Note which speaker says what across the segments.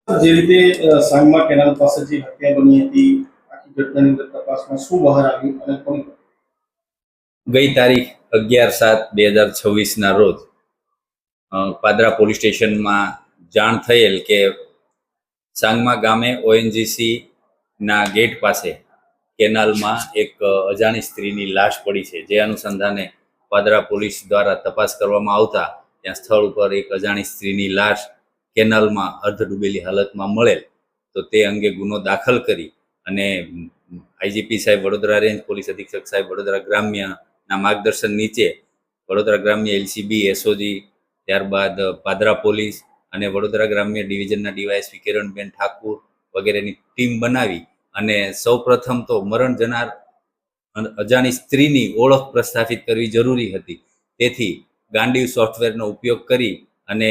Speaker 1: જે રીતે સાંગમા કેનાલ પાસે જે હત્યા બની હતી, આખી ઘટનાની અંદર તપાસમાં શું બહાર આવ્યું અને કોણ?
Speaker 2: ગઈ તારીખ 11/7/2026 રોજ પાદરા પોલીસ સ્ટેશનમાં જાણ થયેલ કે સાંગમા ગામે ઓએનજીસી ના ગેટ પાસે કેનાલમાં એક અજાણી સ્ત્રીની લાશ પડી છે. જે અનુસંધાને પાદરા પોલીસ દ્વારા તપાસ કરવામાં આવતા ત્યાં સ્થળ ઉપર એક અજાણી સ્ત્રીની લાશ કેનાલમાં અર્ધ ડૂબેલી હાલતમાં મળેલ. તો તે અંગે ગુનો દાખલ કરી અને આઈજીપી સાહેબ વડોદરા રેન્જ, પોલીસ અધિક્ષક સાહેબ વડોદરા ગ્રામ્યના માર્ગદર્શન નીચે વડોદરા ગ્રામ્ય એલસીબી, એસઓજી, ત્યારબાદ પાદરા પોલીસ અને વડોદરા ગ્રામ્ય ડિવિઝનના ડીવાયએસપી કિરણબેન ઠાકુર વગેરેની ટીમ બનાવી અને સૌપ્રથમ તો મરણ જનાર અજાણી સ્ત્રીની ઓળખ પ્રસ્થાપિત કરવી જરૂરી હતી. તેથી ગાંડીવ સોફ્ટવેરનો ઉપયોગ કરી અને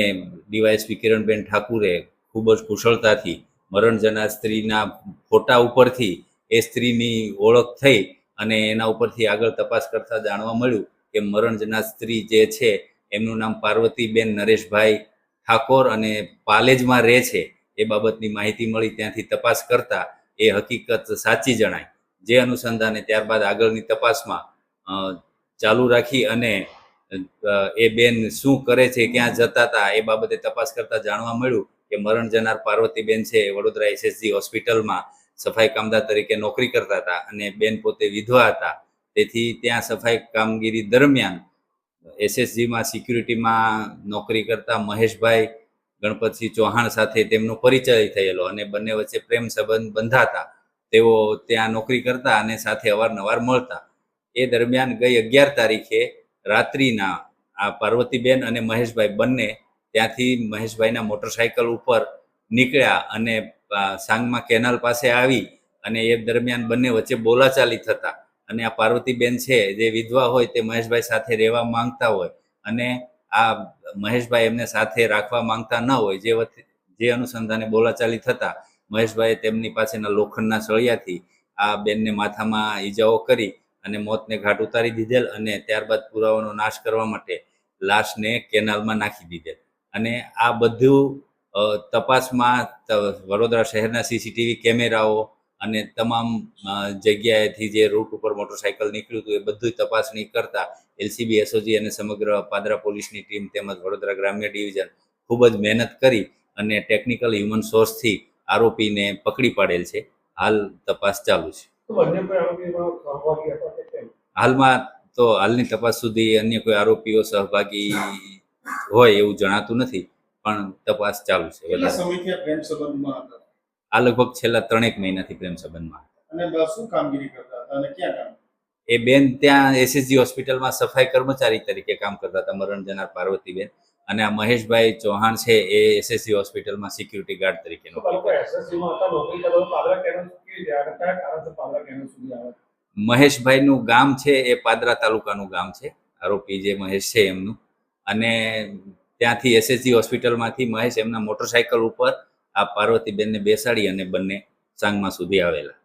Speaker 2: ડીવાયએસપી કિરણબેન ઠાકુરે ખૂબ જ કુશળતાથી મરણ જનાર સ્ત્રીના ફોટા ઉપરથી એ સ્ત્રીની ઓળખ થઈ અને એના ઉપરથી આગળ તપાસ કરતા જાણવા મળ્યું કે મરણ જનાર સ્ત્રી જે છે એમનું નામ પાર્વતીબેન નરેશભાઈ ઠાકોર અને પાલેજમાં રહે છે. એ બાબતની માહિતી મળી. ત્યાંથી તપાસ કરતા એ હકીકત સાચી જણાય. જે અનુસંધાને ત્યારબાદ આગળની તપાસમાં ચાલુ રાખી અને એ બેન શું કરે છે, ક્યાં જતા હતા એ બાબતે તપાસ કરતા જાણવા મળ્યું કે મરણ જનાર પાર્વતીબેન છે વડોદરા એસએસજી હોસ્પિટલમાં સફાઈ કામદાર તરીકે નોકરી કરતા હતા અને બેન પોતે વિધવા હતા. તેથી ત્યાં સફાઈ કામગીરી દરમિયાન એસએસજીમાં સિક્યુરિટીમાં નોકરી કરતા મહેશભાઈ ગણપતસિંહ ચૌહાણ સાથે તેમનો પરિચય થયેલો અને બંને વચ્ચે પ્રેમ સંબંધ બંધાતા. તેઓ ત્યાં નોકરી કરતા અને સાથે અવારનવાર મળતા. એ દરમિયાન ગઈ 11 તારીખે રાત્રિના આ પાર્વતીબેન અને મહેશભાઈ બંને ત્યાંથી મહેશભાઈના મોટરસાયકલ ઉપર નીકળ્યા અને સાંગમા કેનાલ પાસે આવી અને એ દરમિયાન બંને વચ્ચે બોલાચાલી થતા અને આ પાર્વતીબેન છે જે વિધવા હોય તે મહેશભાઈ સાથે રહેવા માંગતા હોય અને આ મહેશભાઈ એમને સાથે રાખવા માંગતા ન હોય. જે અનુસંધાને બોલાચાલી થતા મહેશભાઈએ તેમની પાસેના લોખંડના સળિયાથી આ બેનને માથામાં ઈજાઓ કરી અને મોતને ઘાટ ઉતારી દીધેલ અને ત્યારબાદ પુરાવાનો નાશ કરવા માટે લાશને કેનાલમાં નાખી દીધેલ. અને આ બધું તપાસમાં વડોદરા શહેરના સીસીટીવી કેમેરાઓ અને તમામ જગ્યાએથી જે રૂટ ઉપર મોટરસાયકલ નીકળ્યું હતું એ બધું તપાસણી કરતા એલસીબી, એસઓજી અને સમગ્ર પાદરા પોલીસની ટીમ તેમજ વડોદરા ગ્રામ્ય ડિવિઝન ખૂબ જ મહેનત કરી અને ટેકનિકલ હ્યુમન સોર્સથી આરોપીને પકડી પાડેલ છે. હાલ તપાસ ચાલુ છે. હાલમાં તો હાલની તપાસ સુધી અન્ય કોઈ આરોપીઓ સહભાગી હોય એવું જણાતું નથી, પણ તપાસ ચાલુ છે. આ લગભગ છેલ્લા 3 મહિનાથી પ્રેમ સંબંધમાં.
Speaker 1: અને શું કામગીરી કરતા હતા અને ક્યાં કામ?
Speaker 2: એ બેન ત્યાં એસએસજી હોસ્પિટલમાં સફાઈ કર્મચારી તરીકે કામ કરતા હતા, મરણ જનાર પાર્વતીબેન. અને આ મહેશભાઈ ચૌહાણ છે એ એસએસજી હોસ્પિટલમાં સિક્યુરિટી ગાર્ડ તરીકે નોકરી કરે છે. મહેશભાઈનું ગામ છે એ પાદરા તાલુકાનું ગામ છે, આરોપી જે મહેશ છે એમનું. અને ત્યાંથી એસએસજી હોસ્પિટલમાંથી મહેશ એમના મોટરસાયકલ ઉપર આ પાર્વતીબેનને બેસાડી અને બંને સાંગમા સુધી આવેલા.